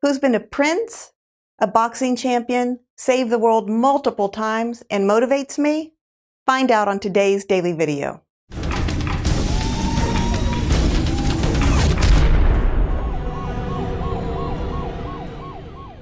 Who's been a prince, a boxing champion, saved the world multiple times, and motivates me? Find out on today's daily video.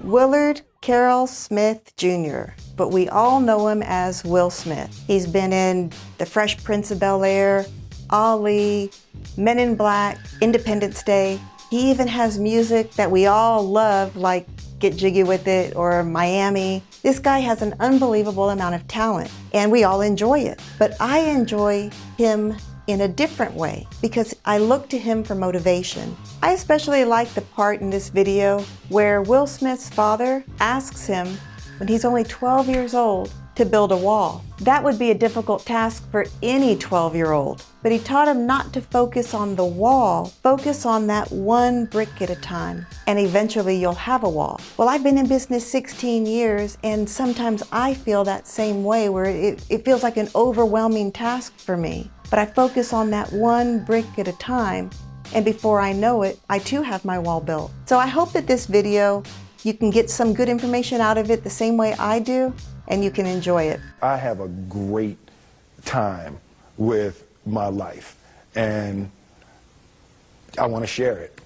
Willard Carroll Smith Jr., but we all know him as Will Smith. He's been in The Fresh Prince of Bel-Air, Ali, Men in Black, Independence Day. He even has music that we all love, like Get Jiggy With It or Miami. This guy has an unbelievable amount of talent, and we all enjoy it. But I enjoy him in a different way because I look to him for motivation. I especially like the part in this video where Will Smith's father asks him, when he's only 12 years old, to build a wall. That would be a difficult task for any 12-year-old, but he taught him not to focus on the wall, focus on that one brick at a time, and eventually you'll have a wall. Well, I've been in business 16 years, and sometimes I feel that same way where it feels like an overwhelming task for me. But I focus on that one brick at a time, and before I know it, I too have my wall built. So I hope that this video, you can get some good information out of it the same way I do, and you can enjoy it. I have a great time with my life, and I want to share it.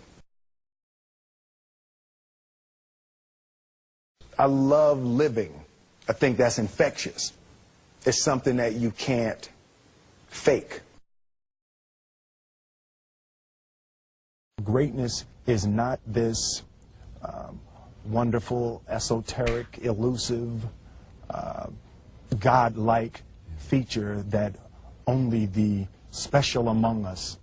I love living. I think that's infectious. It's something that you can't fake. Greatness is not this wonderful, esoteric, elusive, God-like feature that only the special among us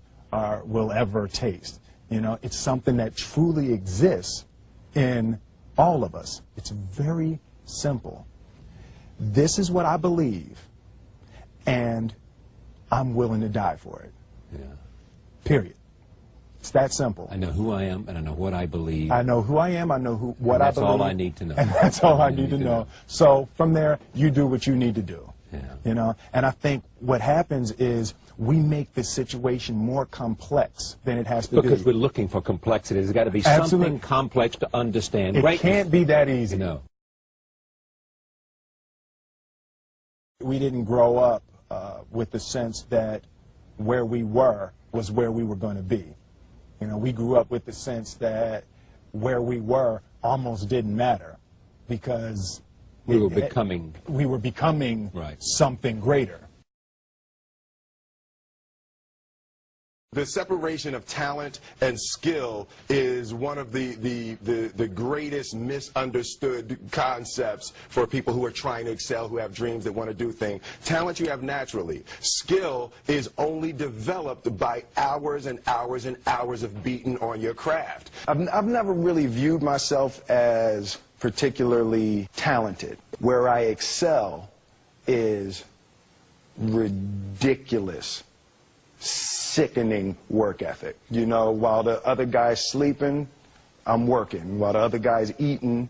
will ever taste. You know, it's something that truly exists in all of us. It's very simple. This is what I believe, and I'm willing to die for it. Yeah. Period. It's that simple. I know who I am, and I know what I believe. I know who I am, I know what I believe. That's all I need to know. And that's all I need to know. So from there, you do what you need to do. Yeah. You know, and I think what happens is we make the situation more complex than it has to be. Because we're looking for complexity. There's got to be something complex to understand. It can't be that easy. No. We didn't grow up with the sense that where we were was where we were going to be. You know, we grew up with the sense that where we were almost didn't matter because we were becoming right. Something greater. The separation of talent and skill is one of the greatest misunderstood concepts for people who are trying to excel, who have dreams that want to do things. Talent you have naturally. Skill is only developed by hours and hours and hours of beating on your craft. I've never really viewed myself as particularly talented. Where I excel is ridiculous, sickening work ethic. You know, while the other guy's sleeping, I'm working. While the other guy's eating,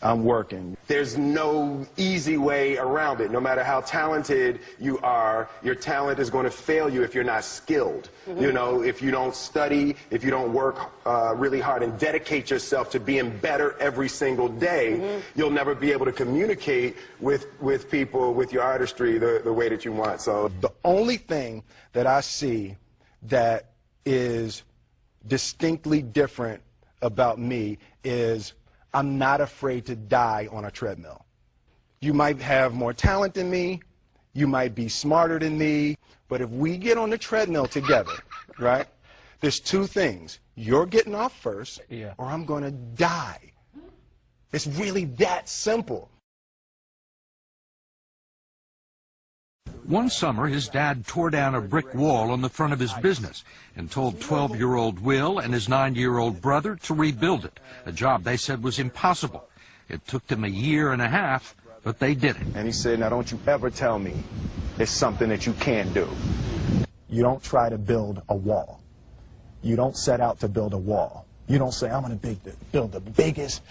I'm working. There's no easy way around it. No matter how talented you are, your talent is going to fail you if you're not skilled. Mm-hmm. You know, if you don't study, if you don't work really hard and dedicate yourself to being better every single day, mm-hmm. you'll never be able to communicate with people, with your artistry, the way that you want. So the only thing that I see that is distinctly different about me is I'm not afraid to die on a treadmill. You might have more talent than me, you might be smarter than me, but if we get on the treadmill together, right, there's two things. You're getting off first, or I'm going to die. It's really that simple. One summer, his dad tore down a brick wall on the front of his business and told 12-year-old Will and his 9-year-old brother to rebuild it, a job they said was impossible. It took them a year and a half, but they did it. And he said, now don't you ever tell me it's something that you can't do. You don't try to build a wall. You don't set out to build a wall. You don't say, I'm going to build the biggest,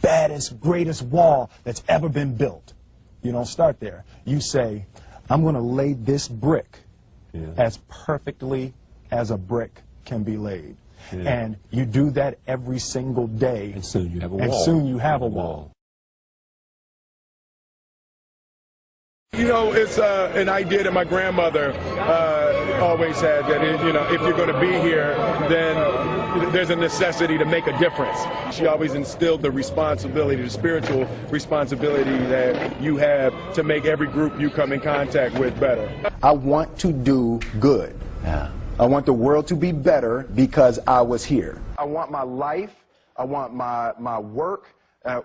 baddest, greatest wall that's ever been built. You don't start there. You say, I'm going to lay this brick as perfectly as a brick can be laid. Yeah. And you do that every single day. And soon you have a wall. And soon you have a wall. You know, it's an idea that my grandmother always had, that you know, if you're going to be here, then there's a necessity to make a difference. She always instilled the responsibility, the spiritual responsibility that you have to make every group you come in contact with better. I want to do good. Yeah. I want the world to be better because I was here. I want my life, I want my work,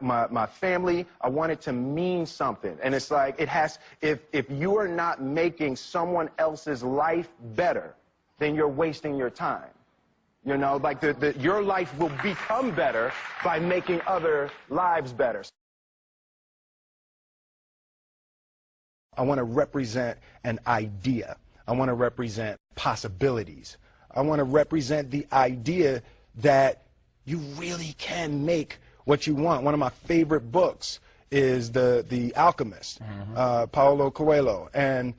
my family, I want it to mean something. And it's like, it has, if you are not making someone else's life better, then you're wasting your time. You know, like your life will become better by making other lives better. I want to represent an idea. I want to represent possibilities. I want to represent the idea that you really can make what you want. One of my favorite books is The Alchemist, Paulo Coelho, and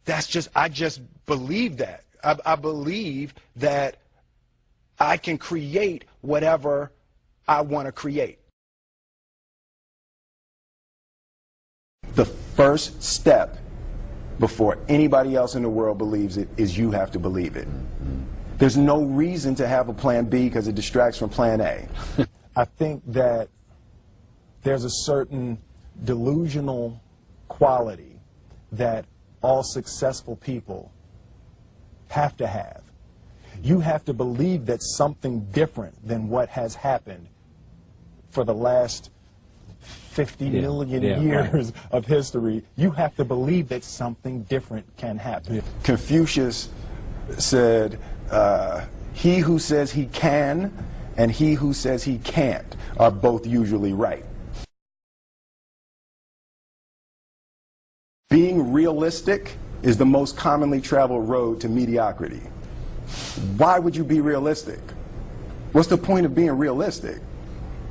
that's just, I just believe that. I believe that I can create whatever I want to create. The first step before anybody else in the world believes it is you have to believe it. There's no reason to have a plan B because it distracts from plan A. I think that there's a certain delusional quality that all successful people have to have. You have to believe that something different than what has happened for the last 50 million years of history. You have to believe that something different can happen. Confucius said, he who says he can and he who says he can't are both usually right. Being realistic is the most commonly traveled road to mediocrity. Why would you be realistic? What's the point of being realistic?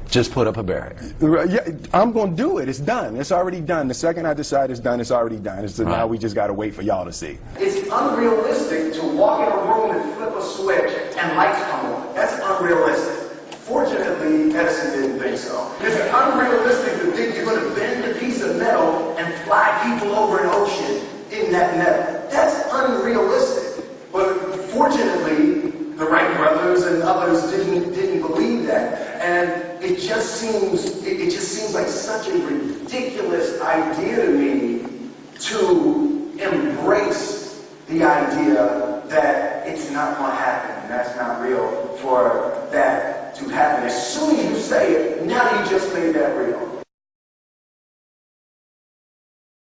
Just put up a barrier. Yeah, I'm going to do it. It's done. It's already done. The second I decide it's done, it's already done. So now we just got to wait for y'all to see. It's unrealistic to walk in a room and flip a switch and lights come on. That's unrealistic. Fortunately, Edison didn't think so. It's unrealistic to think you're going to bend a piece of metal and fly people over an ocean in that metal. That's unrealistic. But fortunately, the Wright brothers and others didn't believe that. And it just seems like such a ridiculous idea to me to embrace the idea that it's not going to happen and that's not real for that to happen. As soon as you say it, now you just made that real.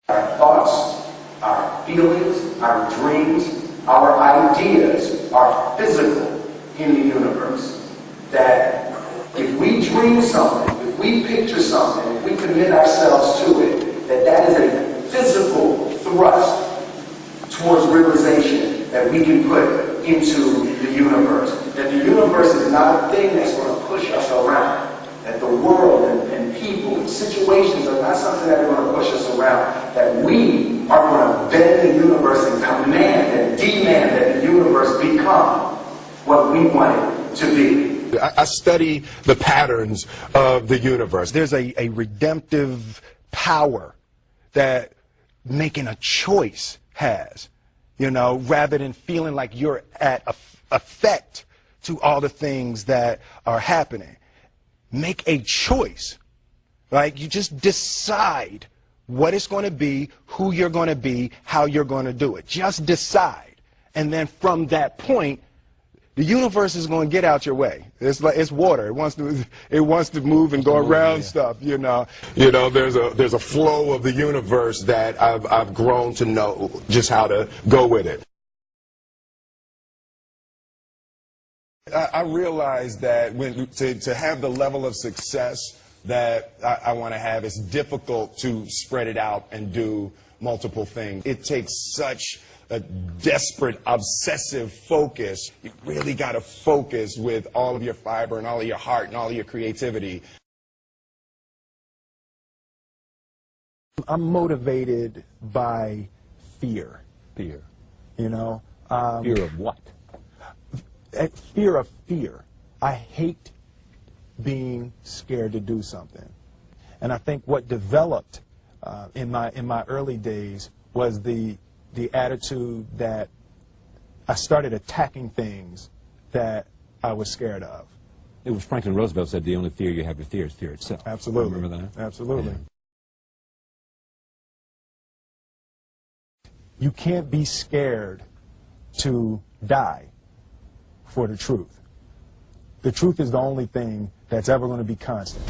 Our thoughts, our feelings, our dreams, our ideas are physical in the universe. That if we dream something, if we picture something, if we commit ourselves to it, that is a physical thrust towards realization that we can put into the universe. That the universe is not a thing that's going to push us around. That the world and people and situations are not something that are going to push us around. That we are going to bend the universe and command and demand that the universe become what we want it to be. I study the patterns of the universe. There's a redemptive power that making a choice has, you know, rather than feeling like you're at effect to all the things that are happening. Make a choice, right? You just decide what it's going to be, who you're going to be, how you're going to do it. Just decide. And then from that point, the universe is going to get out your way. It's like it's water. It wants to move and go around stuff. You know. There's a flow of the universe that I've grown to know just how to go with it. I realized that to have the level of success that I want to have, it's difficult to spread it out and do multiple things. It takes such a desperate, obsessive focus. You really got to focus with all of your fiber and all of your heart and all of your creativity. I'm motivated by fear. Fear. You know? Fear of what? fear of fear. I hate being scared to do something. And I think what developed in my early days was the attitude that I started attacking things that I was scared of. It was Franklin Roosevelt said the only fear you have to fear is fear itself. Absolutely. Remember that? Absolutely. Yeah. You can't be scared to die for the truth. The truth is the only thing that's ever going to be constant.